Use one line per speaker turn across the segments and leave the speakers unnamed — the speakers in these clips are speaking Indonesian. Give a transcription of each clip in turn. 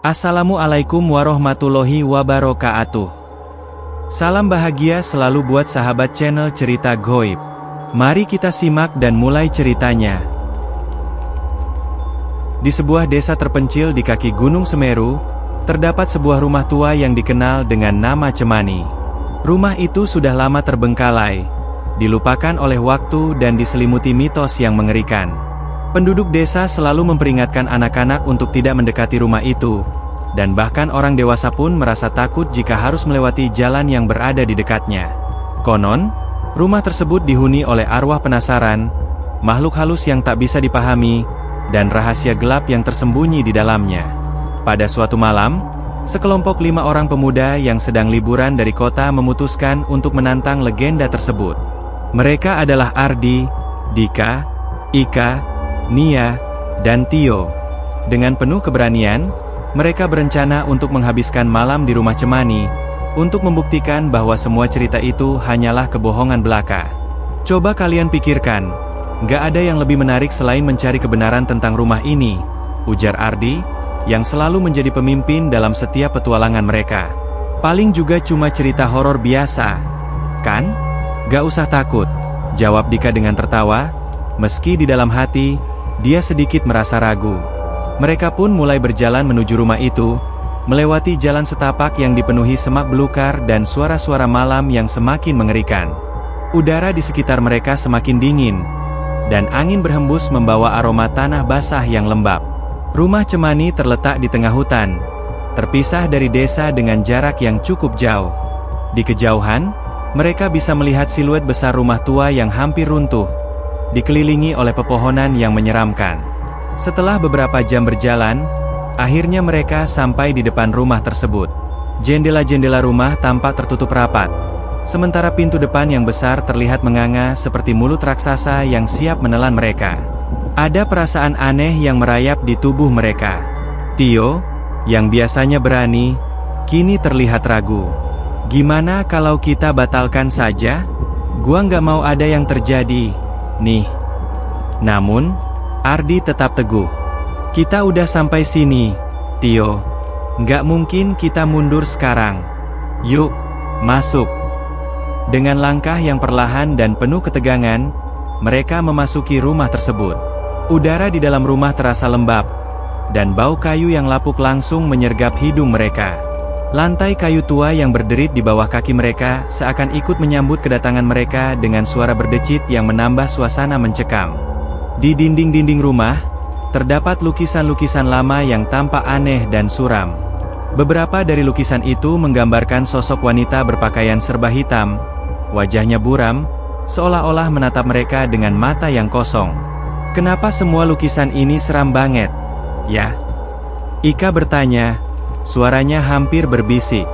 Assalamualaikum warahmatullahi wabarakatuh. Salam bahagia selalu buat sahabat channel Cerita Goib. Mari kita simak dan mulai ceritanya. Di sebuah desa terpencil di kaki Gunung Semeru, terdapat sebuah rumah tua yang dikenal dengan nama Cemani. Rumah itu sudah lama terbengkalai, dilupakan oleh waktu dan diselimuti mitos yang mengerikan. Penduduk desa selalu memperingatkan anak-anak untuk tidak mendekati rumah itu, dan bahkan orang dewasa pun merasa takut jika harus melewati jalan yang berada di dekatnya. Konon, rumah tersebut dihuni oleh arwah penasaran, makhluk halus yang tak bisa dipahami, dan rahasia gelap yang tersembunyi di dalamnya. Pada suatu malam, sekelompok 5 orang pemuda yang sedang liburan dari kota memutuskan untuk menantang legenda tersebut. Mereka adalah Ardi, Dika, Ika, Nia, dan Tio. Dengan penuh keberanian, mereka berencana untuk menghabiskan malam di rumah Cemani, untuk membuktikan bahwa semua cerita itu hanyalah kebohongan belaka. Coba kalian pikirkan, gak ada yang lebih menarik selain mencari kebenaran tentang rumah ini, ujar Ardi, yang selalu menjadi pemimpin dalam setiap petualangan mereka. Paling juga cuma cerita horor biasa, kan? Gak usah takut, jawab Dika dengan tertawa, meski di dalam hati, dia sedikit merasa ragu. Mereka pun mulai berjalan menuju rumah itu, melewati jalan setapak yang dipenuhi semak belukar dan suara-suara malam yang semakin mengerikan. Udara di sekitar mereka semakin dingin, dan angin berhembus membawa aroma tanah basah yang lembab. Rumah Cemani terletak di tengah hutan, terpisah dari desa dengan jarak yang cukup jauh. Di kejauhan, mereka bisa melihat siluet besar rumah tua yang hampir runtuh, dikelilingi oleh pepohonan yang menyeramkan. Setelah beberapa jam berjalan, akhirnya mereka sampai di depan rumah tersebut. Jendela-jendela rumah tampak tertutup rapat, sementara pintu depan yang besar terlihat menganga seperti mulut raksasa yang siap menelan mereka. Ada perasaan aneh yang merayap di tubuh mereka. Tio, yang biasanya berani, kini terlihat ragu. Gimana kalau kita batalkan saja? Gua nggak mau ada yang terjadi nih. Namun, Ardi tetap teguh. Kita udah sampai sini, Tio. Nggak mungkin kita mundur sekarang. Yuk, masuk. Dengan langkah yang perlahan dan penuh ketegangan, mereka memasuki rumah tersebut. Udara di dalam rumah terasa lembab, dan bau kayu yang lapuk langsung menyergap hidung mereka. Lantai kayu tua yang berderit di bawah kaki mereka seakan ikut menyambut kedatangan mereka dengan suara berdecit yang menambah suasana mencekam. Di dinding-dinding rumah, terdapat lukisan-lukisan lama yang tampak aneh dan suram. Beberapa dari lukisan itu menggambarkan sosok wanita berpakaian serba hitam, wajahnya buram, seolah-olah menatap mereka dengan mata yang kosong. Kenapa semua lukisan ini seram banget, ya? Ika bertanya, suaranya hampir berbisik.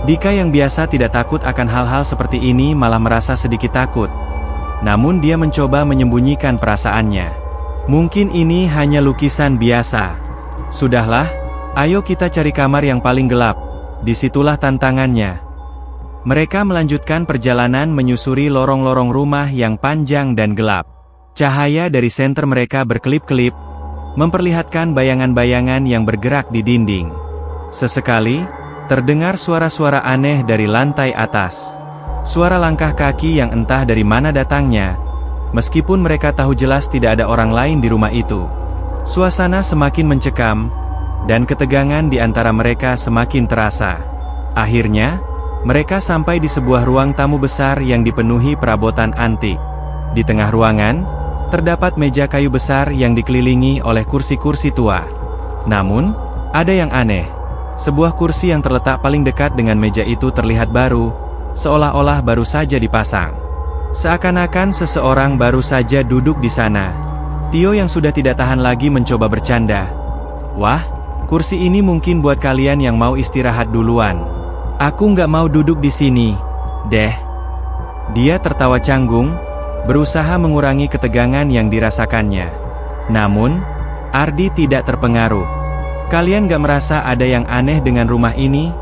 Dika yang biasa tidak takut akan hal-hal seperti ini malah merasa sedikit takut. Namun dia mencoba menyembunyikan perasaannya. Mungkin ini hanya lukisan biasa. Sudahlah, ayo kita cari kamar yang paling gelap. Disitulah tantangannya. Mereka melanjutkan perjalanan menyusuri lorong-lorong rumah yang panjang dan gelap. Cahaya dari senter mereka berkelip-kelip, memperlihatkan bayangan-bayangan yang bergerak di dinding. Sesekali, terdengar suara-suara aneh dari lantai atas. Suara langkah kaki yang entah dari mana datangnya, meskipun mereka tahu jelas tidak ada orang lain di rumah itu. Suasana semakin mencekam, dan ketegangan di antara mereka semakin terasa. Akhirnya, mereka sampai di sebuah ruang tamu besar yang dipenuhi perabotan antik. Di tengah ruangan, terdapat meja kayu besar yang dikelilingi oleh kursi-kursi tua. Namun, ada yang aneh. Sebuah kursi yang terletak paling dekat dengan meja itu terlihat baru, seolah-olah baru saja dipasang. Seakan-akan seseorang baru saja duduk di sana. Tio yang sudah tidak tahan lagi mencoba bercanda. Wah, kursi ini mungkin buat kalian yang mau istirahat duluan. Aku nggak mau duduk di sini, deh. Dia tertawa canggung, berusaha mengurangi ketegangan yang dirasakannya. Namun, Ardi tidak terpengaruh. Kalian gak merasa ada yang aneh dengan rumah ini?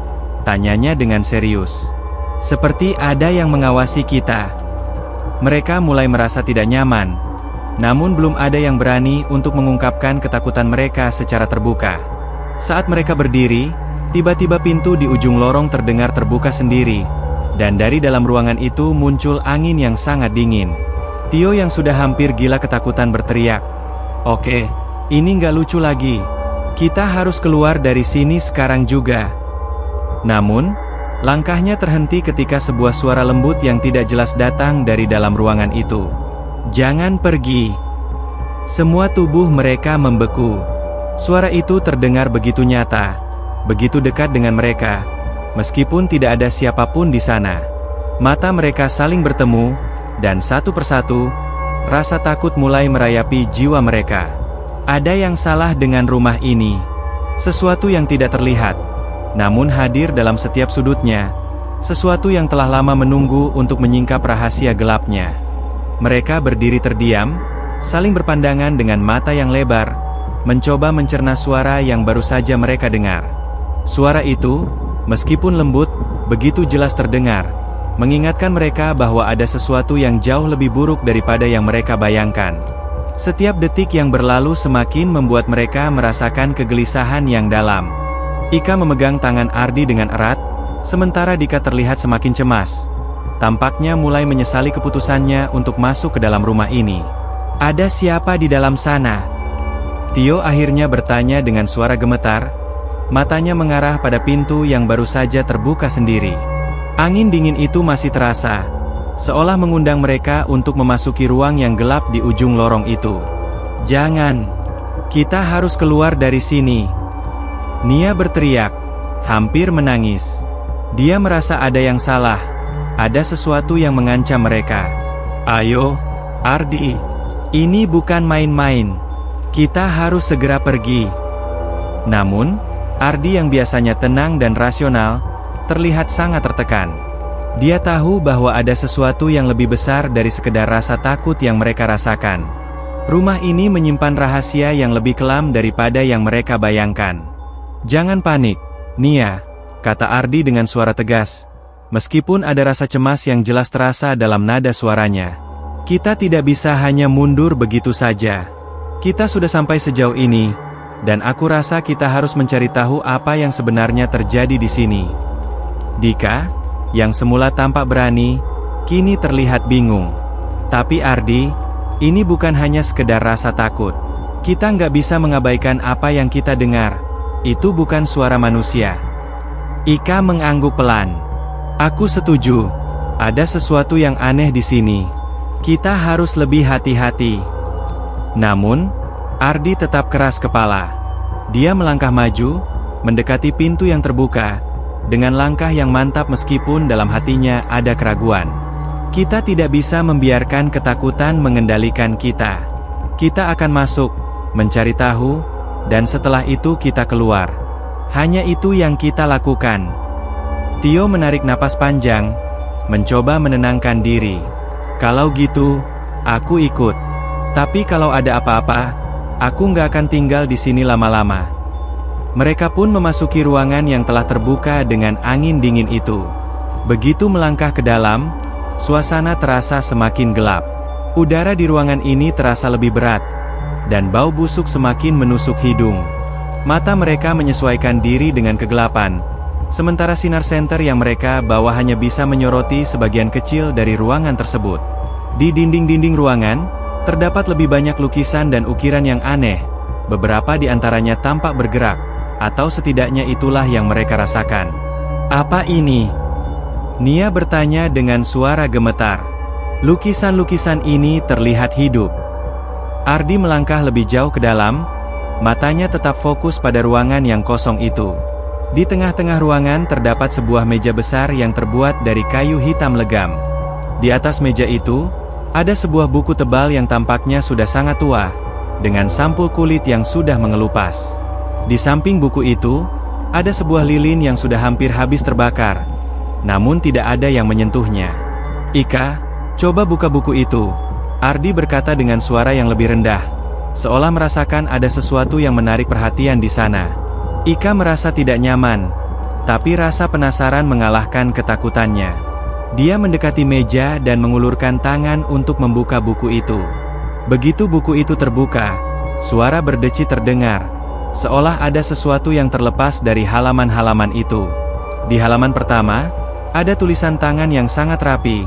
Tanyanya dengan serius. Seperti ada yang mengawasi kita. Mereka mulai merasa tidak nyaman. Namun belum ada yang berani untuk mengungkapkan ketakutan mereka secara terbuka. Saat mereka berdiri, tiba-tiba pintu di ujung lorong terdengar terbuka sendiri, dan dari dalam ruangan itu muncul angin yang sangat dingin. Tio yang sudah hampir gila ketakutan berteriak, "Oke, ini nggak lucu lagi. Kita harus keluar dari sini sekarang juga." Namun, langkahnya terhenti ketika sebuah suara lembut yang tidak jelas datang dari dalam ruangan itu. "Jangan pergi." Semua tubuh mereka membeku. Suara itu terdengar begitu nyata, begitu dekat dengan mereka, meskipun tidak ada siapapun di sana. Mata mereka saling bertemu, dan satu persatu, rasa takut mulai merayapi jiwa mereka. Ada yang salah dengan rumah ini. Sesuatu yang tidak terlihat, namun hadir dalam setiap sudutnya. Sesuatu yang telah lama menunggu untuk menyingkap rahasia gelapnya. Mereka berdiri terdiam, saling berpandangan dengan mata yang lebar, mencoba mencerna suara yang baru saja mereka dengar. Suara itu, meskipun lembut, begitu jelas terdengar, mengingatkan mereka bahwa ada sesuatu yang jauh lebih buruk daripada yang mereka bayangkan. Setiap detik yang berlalu semakin membuat mereka merasakan kegelisahan yang dalam. Ika memegang tangan Ardi dengan erat, sementara Dika terlihat semakin cemas. Tampaknya mulai menyesali keputusannya untuk masuk ke dalam rumah ini. "Ada siapa di dalam sana?" Tio akhirnya bertanya dengan suara gemetar, matanya mengarah pada pintu yang baru saja terbuka sendiri. Angin dingin itu masih terasa, seolah mengundang mereka untuk memasuki ruang yang gelap di ujung lorong itu. "Jangan! Kita harus keluar dari sini!" Nia berteriak, hampir menangis. Dia merasa ada yang salah, ada sesuatu yang mengancam mereka. "Ayo, Ardi, ini bukan main-main. Kita harus segera pergi." Namun, Ardi yang biasanya tenang dan rasional, terlihat sangat tertekan. Dia tahu bahwa ada sesuatu yang lebih besar dari sekedar rasa takut yang mereka rasakan. Rumah ini menyimpan rahasia yang lebih kelam daripada yang mereka bayangkan. "Jangan panik, Nia," kata Ardi dengan suara tegas. Meskipun ada rasa cemas yang jelas terasa dalam nada suaranya. "Kita tidak bisa hanya mundur begitu saja. Kita sudah sampai sejauh ini, dan aku rasa kita harus mencari tahu apa yang sebenarnya terjadi di sini." Dika, yang semula tampak berani, kini terlihat bingung. "Tapi Ardi, ini bukan hanya sekedar rasa takut. Kita nggak bisa mengabaikan apa yang kita dengar. Itu bukan suara manusia." Ika mengangguk pelan. "Aku setuju. Ada sesuatu yang aneh di sini. Kita harus lebih hati-hati." Namun, Ardi tetap keras kepala. Dia melangkah maju, mendekati pintu yang terbuka, dengan langkah yang mantap meskipun dalam hatinya ada keraguan. "Kita tidak bisa membiarkan ketakutan mengendalikan kita. Kita akan masuk, mencari tahu, dan setelah itu kita keluar. Hanya itu yang kita lakukan." Tio menarik napas panjang, mencoba menenangkan diri. "Kalau gitu, aku ikut. Tapi kalau ada apa-apa, aku nggak akan tinggal di sini lama-lama." Mereka pun memasuki ruangan yang telah terbuka dengan angin dingin itu. Begitu melangkah ke dalam, suasana terasa semakin gelap. Udara di ruangan ini terasa lebih berat, dan bau busuk semakin menusuk hidung. Mata mereka menyesuaikan diri dengan kegelapan, sementara sinar senter yang mereka bawa hanya bisa menyoroti sebagian kecil dari ruangan tersebut. Di dinding-dinding ruangan, terdapat lebih banyak lukisan dan ukiran yang aneh. Beberapa di antaranya tampak bergerak, atau setidaknya itulah yang mereka rasakan. "Apa ini?" Nia bertanya dengan suara gemetar. Lukisan-lukisan ini terlihat hidup. Ardi melangkah lebih jauh ke dalam, matanya tetap fokus pada ruangan yang kosong itu. Di tengah-tengah ruangan terdapat sebuah meja besar yang terbuat dari kayu hitam legam. Di atas meja itu, ada sebuah buku tebal yang tampaknya sudah sangat tua, dengan sampul kulit yang sudah mengelupas. Di samping buku itu, ada sebuah lilin yang sudah hampir habis terbakar, namun tidak ada yang menyentuhnya. "Ika, coba buka buku itu," Ardi berkata dengan suara yang lebih rendah, seolah merasakan ada sesuatu yang menarik perhatian di sana. Ika merasa tidak nyaman, tapi rasa penasaran mengalahkan ketakutannya. Dia mendekati meja dan mengulurkan tangan untuk membuka buku itu. Begitu buku itu terbuka, suara berdecit terdengar, Seolah ada sesuatu yang terlepas dari halaman-halaman itu. Di halaman pertama, ada tulisan tangan yang sangat rapi,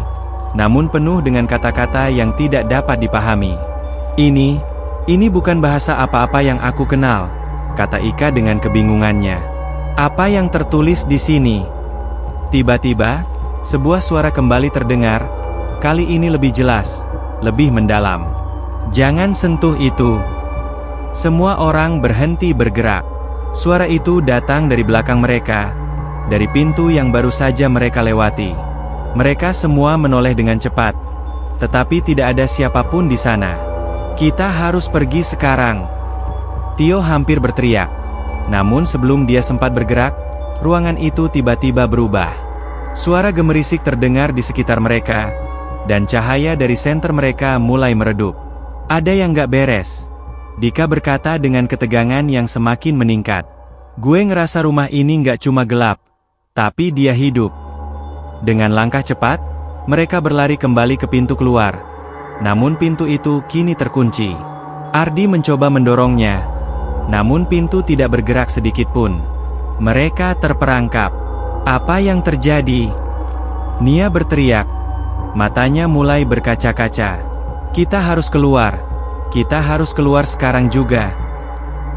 namun penuh dengan kata-kata yang tidak dapat dipahami. Ini bukan bahasa apa-apa yang aku kenal, kata Ika dengan kebingungannya. Apa yang tertulis di sini? Tiba-tiba, sebuah suara kembali terdengar, kali ini lebih jelas, lebih mendalam. Jangan sentuh itu. Semua orang berhenti bergerak. Suara itu datang dari belakang mereka, dari pintu yang baru saja mereka lewati. Mereka semua menoleh dengan cepat, tetapi tidak ada siapapun di sana. Kita harus pergi sekarang. Tio hampir berteriak. Namun sebelum dia sempat bergerak, ruangan itu tiba-tiba berubah. Suara gemerisik terdengar di sekitar mereka, dan cahaya dari senter mereka mulai meredup. Ada yang gak beres. Dika berkata dengan ketegangan yang semakin meningkat. Gue ngerasa rumah ini gak cuma gelap, tapi dia hidup. Dengan langkah cepat, mereka berlari kembali ke pintu keluar. Namun pintu itu kini terkunci. Ardi mencoba mendorongnya, namun pintu tidak bergerak sedikit pun. Mereka terperangkap. Apa yang terjadi? Nia berteriak. Matanya mulai berkaca-kaca. Kita harus keluar. Kita harus keluar sekarang juga.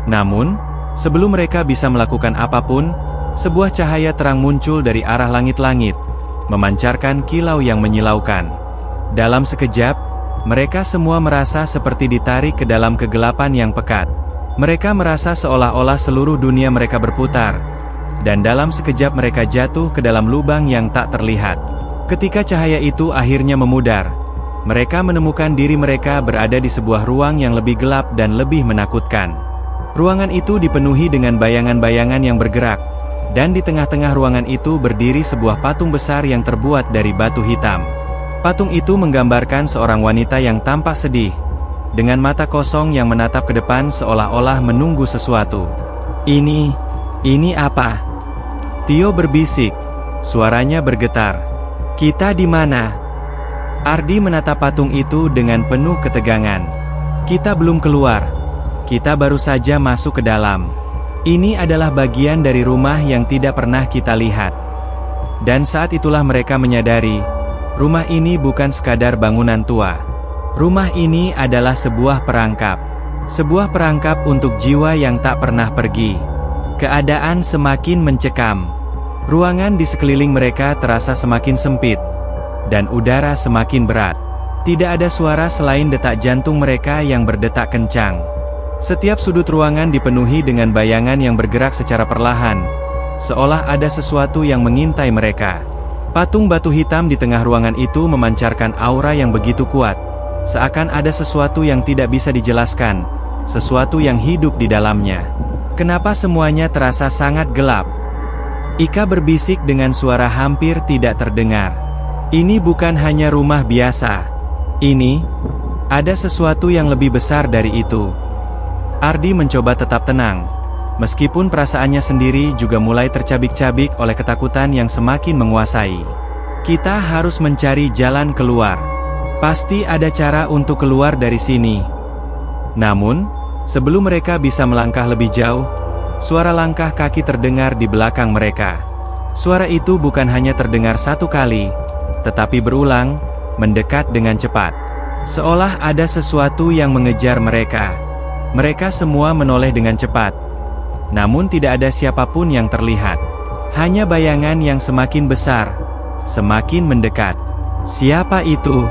Namun, sebelum mereka bisa melakukan apapun, sebuah cahaya terang muncul dari arah langit-langit, memancarkan kilau yang menyilaukan. Dalam sekejap, mereka semua merasa seperti ditarik ke dalam kegelapan yang pekat. Mereka merasa seolah-olah seluruh dunia mereka berputar, dan dalam sekejap mereka jatuh ke dalam lubang yang tak terlihat. Ketika cahaya itu akhirnya memudar, mereka menemukan diri mereka berada di sebuah ruang yang lebih gelap dan lebih menakutkan. Ruangan itu dipenuhi dengan bayangan-bayangan yang bergerak, dan di tengah-tengah ruangan itu berdiri sebuah patung besar yang terbuat dari batu hitam. Patung itu menggambarkan seorang wanita yang tampak sedih, dengan mata kosong yang menatap ke depan seolah-olah menunggu sesuatu. Ini apa? Tio berbisik, suaranya bergetar. Kita di mana? Ardi menatap patung itu dengan penuh ketegangan. Kita belum keluar. Kita baru saja masuk ke dalam. Ini adalah bagian dari rumah yang tidak pernah kita lihat. Dan saat itulah mereka menyadari, rumah ini bukan sekadar bangunan tua. Rumah ini adalah sebuah perangkap. Sebuah perangkap untuk jiwa yang tak pernah pergi. Keadaan semakin mencekam. Ruangan di sekeliling mereka terasa semakin sempit, dan udara semakin berat. Tidak ada suara selain detak jantung mereka yang berdetak kencang. Setiap sudut ruangan dipenuhi dengan bayangan yang bergerak secara perlahan, seolah ada sesuatu yang mengintai mereka. Patung batu hitam di tengah ruangan itu memancarkan aura yang begitu kuat, seakan ada sesuatu yang tidak bisa dijelaskan, sesuatu yang hidup di dalamnya. Kenapa semuanya terasa sangat gelap? Ika berbisik dengan suara hampir tidak terdengar. Ini bukan hanya rumah biasa. Ini, ada sesuatu yang lebih besar dari itu. Ardi mencoba tetap tenang, meskipun perasaannya sendiri juga mulai tercabik-cabik oleh ketakutan yang semakin menguasai. Kita harus mencari jalan keluar. Pasti ada cara untuk keluar dari sini. Namun, sebelum mereka bisa melangkah lebih jauh, suara langkah kaki terdengar di belakang mereka. Suara itu bukan hanya terdengar satu kali, tetapi berulang, mendekat dengan cepat. Seolah ada sesuatu yang mengejar mereka. Mereka semua menoleh dengan cepat. Namun tidak ada siapapun yang terlihat. Hanya bayangan yang semakin besar, semakin mendekat. Siapa itu?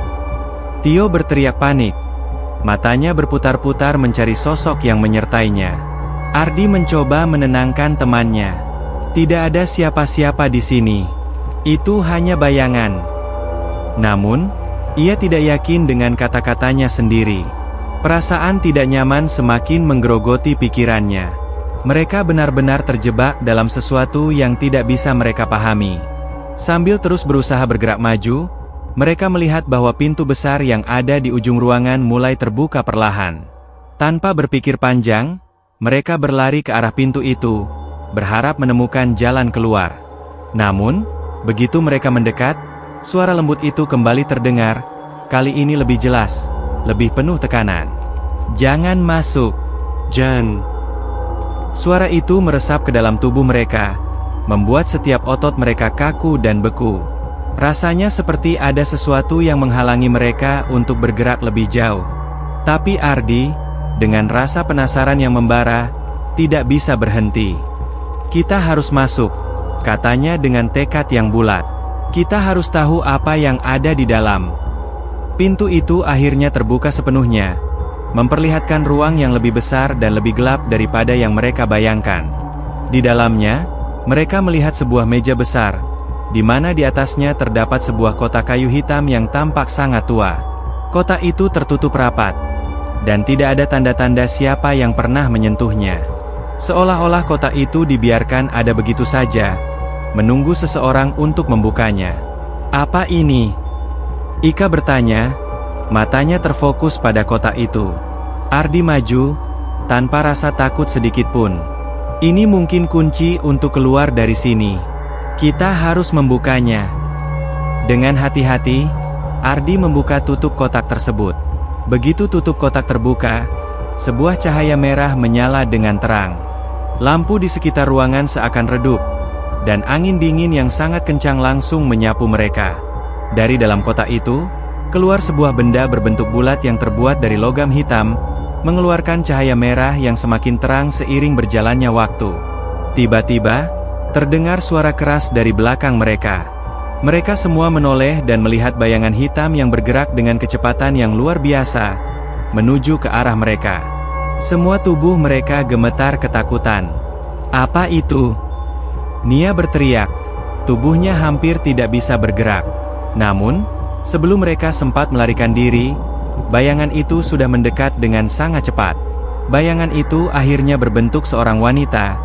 Tio berteriak panik. Matanya berputar-putar mencari sosok yang menyertainya. Ardi mencoba menenangkan temannya. Tidak ada siapa-siapa di sini. Itu hanya bayangan. Namun, ia tidak yakin dengan kata-katanya sendiri. Perasaan tidak nyaman semakin menggerogoti pikirannya. Mereka benar-benar terjebak dalam sesuatu yang tidak bisa mereka pahami. Sambil terus berusaha bergerak maju, mereka melihat bahwa pintu besar yang ada di ujung ruangan mulai terbuka perlahan. Tanpa berpikir panjang, mereka berlari ke arah pintu itu, berharap menemukan jalan keluar. Namun, begitu mereka mendekat, suara lembut itu kembali terdengar, kali ini lebih jelas, lebih penuh tekanan. Jangan masuk. Jan. Suara itu meresap ke dalam tubuh mereka, membuat setiap otot mereka kaku dan beku. Rasanya seperti ada sesuatu yang menghalangi mereka untuk bergerak lebih jauh. Tapi Ardi, dengan rasa penasaran yang membara, tidak bisa berhenti. "Kita harus masuk," katanya dengan tekad yang bulat. "Kita harus tahu apa yang ada di dalam." Pintu itu akhirnya terbuka sepenuhnya, memperlihatkan ruang yang lebih besar dan lebih gelap daripada yang mereka bayangkan. Di dalamnya, mereka melihat sebuah meja besar, di mana di atasnya terdapat sebuah kotak kayu hitam yang tampak sangat tua. Kotak itu tertutup rapat, dan tidak ada tanda-tanda siapa yang pernah menyentuhnya. Seolah-olah kotak itu dibiarkan ada begitu saja, menunggu seseorang untuk membukanya. "Apa ini?" Ika bertanya, matanya terfokus pada kotak itu. Ardi maju, tanpa rasa takut sedikit pun. "Ini mungkin kunci untuk keluar dari sini. Kita harus membukanya." Dengan hati-hati, Ardi membuka tutup kotak tersebut. Begitu tutup kotak terbuka, sebuah cahaya merah menyala dengan terang. Lampu di sekitar ruangan seakan redup, dan angin dingin yang sangat kencang langsung menyapu mereka. Dari dalam kotak itu, keluar sebuah benda berbentuk bulat yang terbuat dari logam hitam, mengeluarkan cahaya merah yang semakin terang seiring berjalannya waktu. Tiba-tiba, terdengar suara keras dari belakang mereka. Mereka semua menoleh dan melihat bayangan hitam yang bergerak dengan kecepatan yang luar biasa, menuju ke arah mereka. Semua tubuh mereka gemetar ketakutan. "Apa itu?" Nia berteriak. Tubuhnya hampir tidak bisa bergerak. Namun, sebelum mereka sempat melarikan diri, bayangan itu sudah mendekat dengan sangat cepat. Bayangan itu akhirnya berbentuk seorang wanita,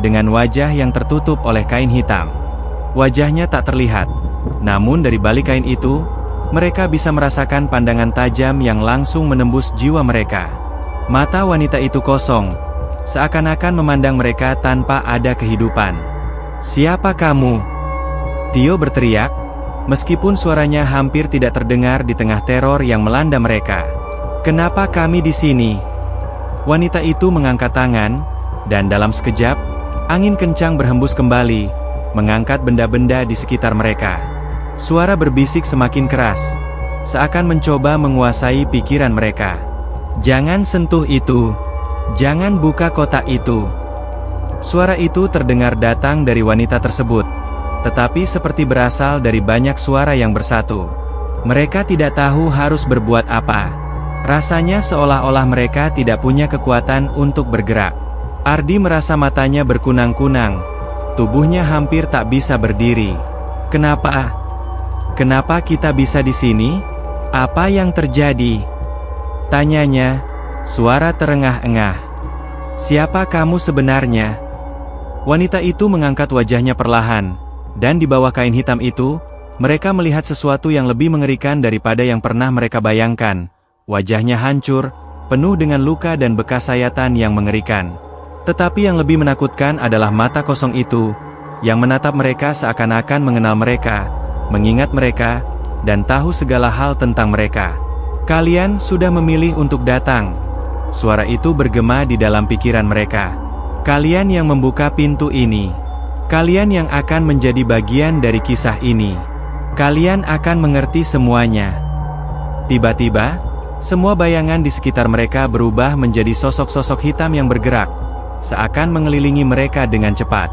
dengan wajah yang tertutup oleh kain hitam. Wajahnya tak terlihat, namun dari balik kain itu, mereka bisa merasakan pandangan tajam yang langsung menembus jiwa mereka. Mata wanita itu kosong, seakan-akan memandang mereka tanpa ada kehidupan. "Siapa kamu?" Tio berteriak, meskipun suaranya hampir tidak terdengar di tengah teror yang melanda mereka. "Kenapa kami di sini?" Wanita itu mengangkat tangan, dan dalam sekejap, angin kencang berhembus kembali, mengangkat benda-benda di sekitar mereka. Suara berbisik semakin keras, seakan mencoba menguasai pikiran mereka. "Jangan sentuh itu. Jangan buka kotak itu." Suara itu terdengar datang dari wanita tersebut, tetapi seperti berasal dari banyak suara yang bersatu. Mereka tidak tahu harus berbuat apa. Rasanya seolah-olah mereka tidak punya kekuatan untuk bergerak. Ardi merasa matanya berkunang-kunang. Tubuhnya hampir tak bisa berdiri. "Kenapa? Kenapa kita bisa di sini? Apa yang terjadi?" tanyanya, suara terengah-engah. "Siapa kamu sebenarnya?" Wanita itu mengangkat wajahnya perlahan, dan di bawah kain hitam itu, mereka melihat sesuatu yang lebih mengerikan daripada yang pernah mereka bayangkan. Wajahnya hancur, penuh dengan luka dan bekas sayatan yang mengerikan. Tetapi yang lebih menakutkan adalah mata kosong itu, yang menatap mereka seakan-akan mengenal mereka, mengingat mereka, dan tahu segala hal tentang mereka. "Kalian sudah memilih untuk datang." Suara itu bergema di dalam pikiran mereka. "Kalian yang membuka pintu ini. Kalian yang akan menjadi bagian dari kisah ini. Kalian akan mengerti semuanya." Tiba-tiba, semua bayangan di sekitar mereka berubah menjadi sosok-sosok hitam yang bergerak, seakan mengelilingi mereka dengan cepat.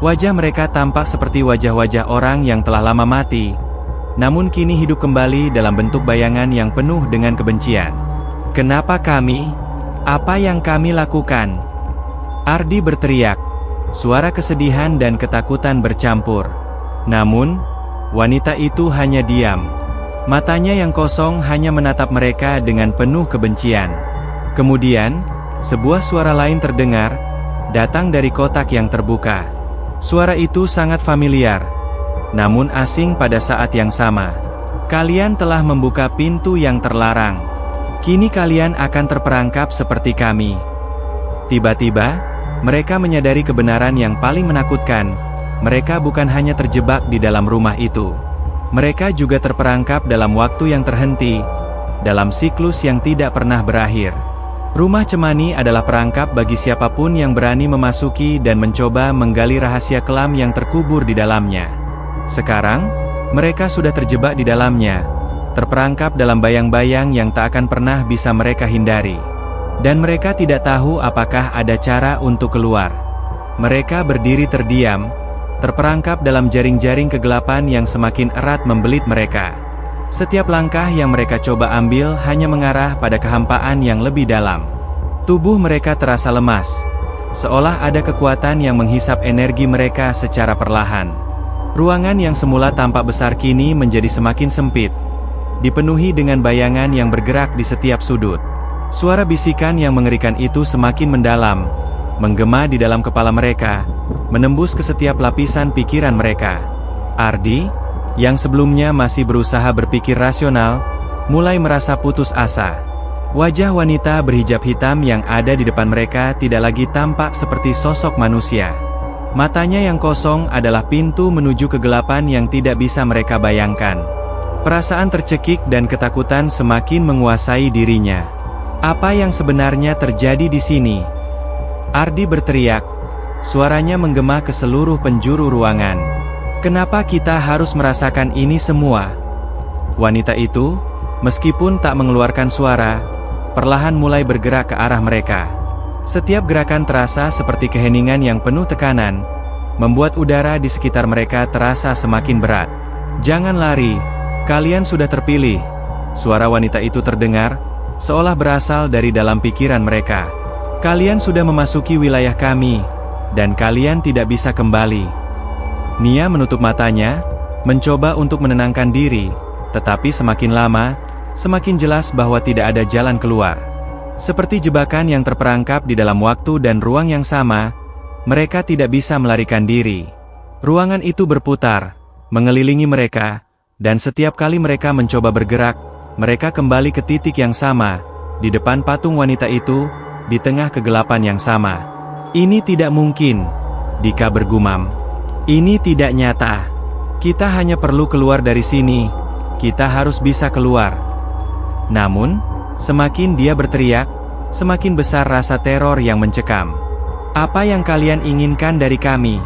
Wajah mereka tampak seperti wajah-wajah orang yang telah lama mati, namun kini hidup kembali dalam bentuk bayangan yang penuh dengan kebencian. "Kenapa kami? Apa yang kami lakukan?" Ardi berteriak, suara kesedihan dan ketakutan bercampur. Namun, wanita itu hanya diam. Matanya yang kosong hanya menatap mereka dengan penuh kebencian. Kemudian, sebuah suara lain terdengar, datang dari kotak yang terbuka. Suara itu sangat familiar, namun asing pada saat yang sama. "Kalian telah membuka pintu yang terlarang. Kini kalian akan terperangkap seperti kami." Tiba-tiba, mereka menyadari kebenaran yang paling menakutkan. Mereka bukan hanya terjebak di dalam rumah itu. Mereka juga terperangkap dalam waktu yang terhenti, dalam siklus yang tidak pernah berakhir. Rumah Cemani adalah perangkap bagi siapapun yang berani memasuki dan mencoba menggali rahasia kelam yang terkubur di dalamnya. Sekarang, mereka sudah terjebak di dalamnya, terperangkap dalam bayang-bayang yang tak akan pernah bisa mereka hindari. Dan mereka tidak tahu apakah ada cara untuk keluar. Mereka berdiri terdiam, terperangkap dalam jaring-jaring kegelapan yang semakin erat membelit mereka. Setiap langkah yang mereka coba ambil hanya mengarah pada kehampaan yang lebih dalam. Tubuh mereka terasa lemas, seolah ada kekuatan yang menghisap energi mereka secara perlahan. Ruangan yang semula tampak besar kini menjadi semakin sempit, dipenuhi dengan bayangan yang bergerak di setiap sudut. Suara bisikan yang mengerikan itu semakin mendalam, menggema di dalam kepala mereka, menembus ke setiap lapisan pikiran mereka. Ardi, yang sebelumnya masih berusaha berpikir rasional, mulai merasa putus asa. Wajah wanita berhijab hitam yang ada di depan mereka tidak lagi tampak seperti sosok manusia. Matanya yang kosong adalah pintu menuju kegelapan yang tidak bisa mereka bayangkan. Perasaan tercekik dan ketakutan semakin menguasai dirinya. Apa yang sebenarnya terjadi di sini? Ardi berteriak. Suaranya menggema ke seluruh penjuru ruangan. Kenapa kita harus merasakan ini semua? Wanita itu, meskipun tak mengeluarkan suara, perlahan mulai bergerak ke arah mereka. Setiap gerakan terasa seperti keheningan yang penuh tekanan, membuat udara di sekitar mereka terasa semakin berat. Jangan lari, kalian sudah terpilih. Suara wanita itu terdengar, seolah berasal dari dalam pikiran mereka. Kalian sudah memasuki wilayah kami, dan kalian tidak bisa kembali. Nia menutup matanya, mencoba untuk menenangkan diri, tetapi semakin lama, semakin jelas bahwa tidak ada jalan keluar. Seperti jebakan yang terperangkap di dalam waktu dan ruang yang sama, mereka tidak bisa melarikan diri. Ruangan itu berputar, mengelilingi mereka, dan setiap kali mereka mencoba bergerak, mereka kembali ke titik yang sama, di depan patung wanita itu, di tengah kegelapan yang sama. Ini tidak mungkin, Dika bergumam. Ini tidak nyata. Kita hanya perlu keluar dari sini. Kita harus bisa keluar. Namun, semakin dia berteriak, semakin besar rasa teror yang mencekam. Apa yang kalian inginkan dari kami?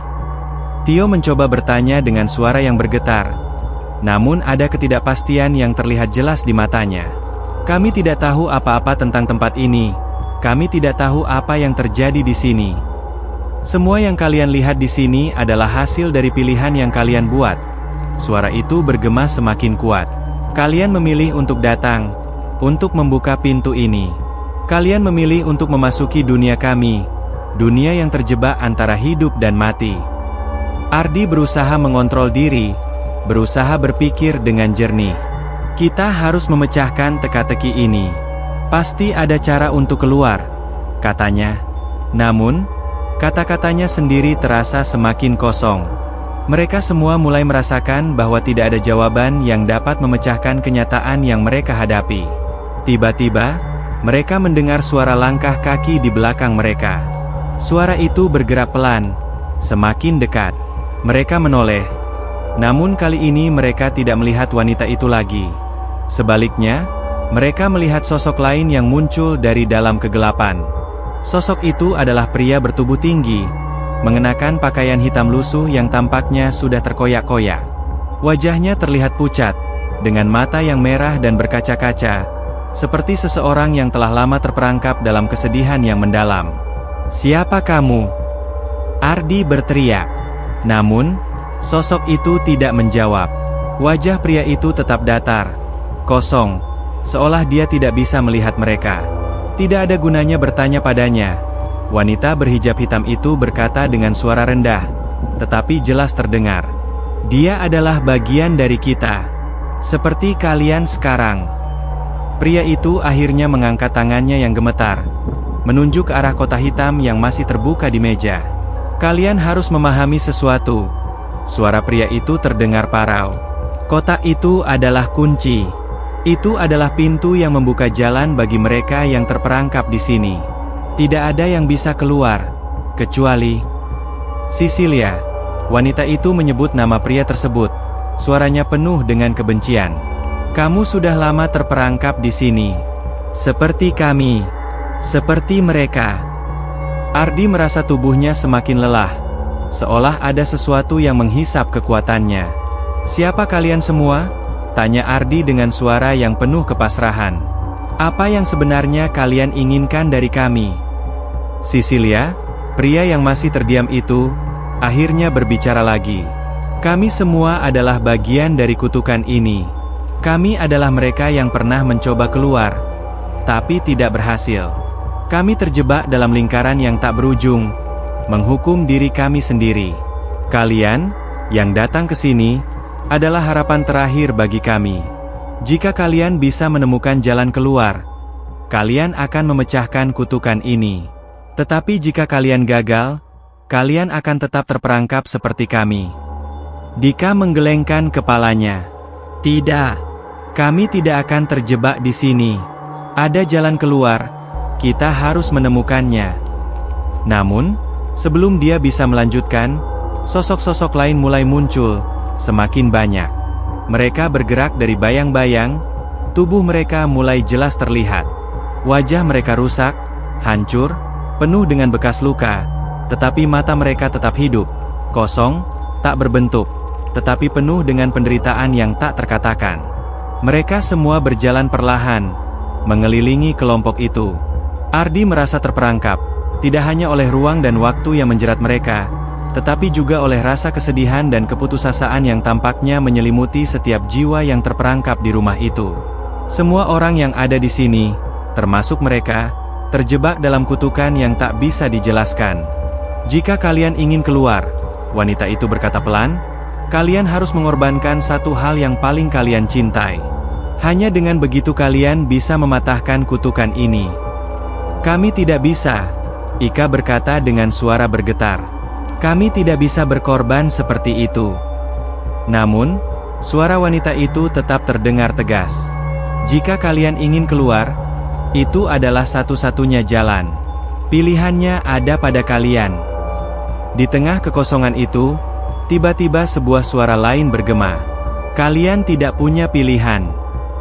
Tio mencoba bertanya dengan suara yang bergetar. Namun ada ketidakpastian yang terlihat jelas di matanya. Kami tidak tahu apa-apa tentang tempat ini. Kami tidak tahu apa yang terjadi di sini. Semua yang kalian lihat di sini adalah hasil dari pilihan yang kalian buat. Suara itu bergema semakin kuat. Kalian memilih untuk datang, untuk membuka pintu ini. Kalian memilih untuk memasuki dunia kami, dunia yang terjebak antara hidup dan mati. Ardi berusaha mengontrol diri, berusaha berpikir dengan jernih. Kita harus memecahkan teka-teki ini. Pasti ada cara untuk keluar, katanya. Namun, kata-katanya sendiri terasa semakin kosong. Mereka semua mulai merasakan bahwa tidak ada jawaban yang dapat memecahkan kenyataan yang mereka hadapi. Tiba-tiba, mereka mendengar suara langkah kaki di belakang mereka. Suara itu bergerak pelan, semakin dekat. Mereka menoleh. Namun kali ini mereka tidak melihat wanita itu lagi. Sebaliknya, mereka melihat sosok lain yang muncul dari dalam kegelapan. Sosok itu adalah pria bertubuh tinggi, mengenakan pakaian hitam lusuh yang tampaknya sudah terkoyak-koyak. Wajahnya terlihat pucat, dengan mata yang merah dan berkaca-kaca, seperti seseorang yang telah lama terperangkap dalam kesedihan yang mendalam. "Siapa kamu?" Ardi berteriak. Namun, sosok itu tidak menjawab. Wajah pria itu tetap datar, kosong, seolah dia tidak bisa melihat mereka. Tidak ada gunanya bertanya padanya. Wanita berhijab hitam itu berkata dengan suara rendah, tetapi jelas terdengar. Dia adalah bagian dari kita. Seperti kalian sekarang. Pria itu akhirnya mengangkat tangannya yang gemetar, menunjuk ke arah kotak hitam yang masih terbuka di meja. Kalian harus memahami sesuatu. Suara pria itu terdengar parau. Kotak itu adalah kunci. Itu adalah pintu yang membuka jalan bagi mereka yang terperangkap di sini. Tidak ada yang bisa keluar, kecuali Cecilia. Wanita itu menyebut nama pria tersebut. Suaranya penuh dengan kebencian. Kamu sudah lama terperangkap di sini. Seperti kami. Seperti mereka. Ardi merasa tubuhnya semakin lelah. Seolah ada sesuatu yang menghisap kekuatannya. "Siapa kalian semua?" tanya Ardi dengan suara yang penuh kepasrahan. "Apa yang sebenarnya kalian inginkan dari kami?" Cecilia, pria yang masih terdiam itu, akhirnya berbicara lagi. "Kami semua adalah bagian dari kutukan ini. Kami adalah mereka yang pernah mencoba keluar, tapi tidak berhasil. Kami terjebak dalam lingkaran yang tak berujung, menghukum diri kami sendiri. Kalian, yang datang ke sini, adalah harapan terakhir bagi kami. Jika kalian bisa menemukan jalan keluar, kalian akan memecahkan kutukan ini. Tetapi jika kalian gagal, kalian akan tetap terperangkap seperti kami." Dika menggelengkan kepalanya. "Tidak, kami tidak akan terjebak di sini. Ada jalan keluar. Kita harus menemukannya." Namun, sebelum dia bisa melanjutkan, sosok-sosok lain mulai muncul, semakin banyak. Mereka bergerak dari bayang-bayang, tubuh mereka mulai jelas terlihat. Wajah mereka rusak, hancur, penuh dengan bekas luka, tetapi mata mereka tetap hidup, kosong, tak berbentuk, tetapi penuh dengan penderitaan yang tak terkatakan. Mereka semua berjalan perlahan, mengelilingi kelompok itu. Ardi merasa terperangkap, tidak hanya oleh ruang dan waktu yang menjerat mereka, tetapi juga oleh rasa kesedihan dan keputusasaan yang tampaknya menyelimuti setiap jiwa yang terperangkap di rumah itu. Semua orang yang ada di sini, termasuk mereka, terjebak dalam kutukan yang tak bisa dijelaskan. "Jika kalian ingin keluar," wanita itu berkata pelan, "kalian harus mengorbankan satu hal yang paling kalian cintai. Hanya dengan begitu kalian bisa mematahkan kutukan ini." "Kami tidak bisa," Ika berkata dengan suara bergetar. "Kami tidak bisa berkorban seperti itu." Namun, suara wanita itu tetap terdengar tegas. "Jika kalian ingin keluar, itu adalah satu-satunya jalan. Pilihannya ada pada kalian." Di tengah kekosongan itu, tiba-tiba sebuah suara lain bergema. "Kalian tidak punya pilihan.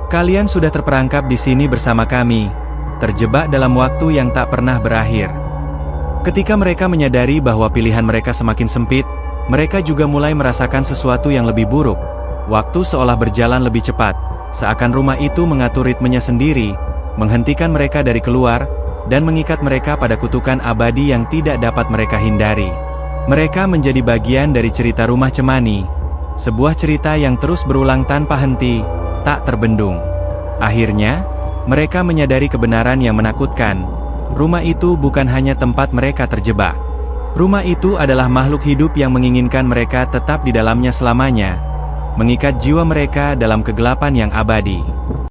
Kalian sudah terperangkap di sini bersama kami, terjebak dalam waktu yang tak pernah berakhir." Ketika mereka menyadari bahwa pilihan mereka semakin sempit, mereka juga mulai merasakan sesuatu yang lebih buruk. Waktu seolah berjalan lebih cepat, seakan rumah itu mengatur ritmenya sendiri, menghentikan mereka dari keluar, dan mengikat mereka pada kutukan abadi yang tidak dapat mereka hindari. Mereka menjadi bagian dari cerita rumah Cemani, sebuah cerita yang terus berulang tanpa henti, tak terbendung. Akhirnya, mereka menyadari kebenaran yang menakutkan. Rumah itu bukan hanya tempat mereka terjebak. Rumah itu adalah makhluk hidup yang menginginkan mereka tetap di dalamnya selamanya, mengikat jiwa mereka dalam kegelapan yang abadi.